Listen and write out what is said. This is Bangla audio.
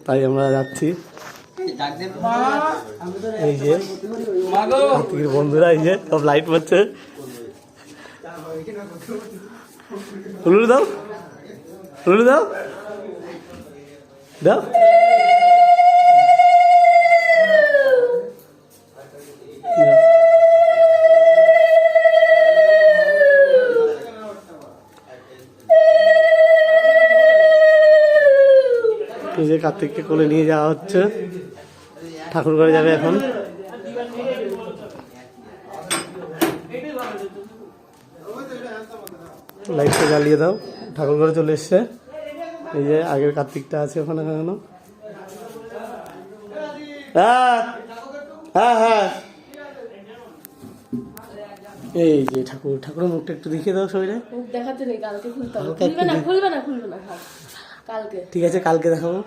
তাই আমরা যাচ্ছি। এই যে কার্তিকের বন্ধুরা এই যে সব লাইট মারছে। হুলুড়ু দাও, হুলুড়ু দাও, দাও। এই যে কার্তিককে কোলে নিয়ে যাওয়া হচ্ছে, ঠাকুর ঘরে যাবে এখন। লাইটটা জ্বালিয়ে দাও, ঠাকুর ঘরে চলে এসছে। এই যে আগের কার্তিকটা আছে ওখানে এখনো। হ্যাঁ হ্যাঁ হ্যাঁ, এই যে ঠাকুর, ঠাকুরের মুখটা একটু দেখিয়ে দাও শরীরে। দেখাতে নেই, কালকে খুলতে হবে। খুলবে না, খুলবে না, খুলবে না, কালকে। ঠিক আছে, কালকে দেখাবো।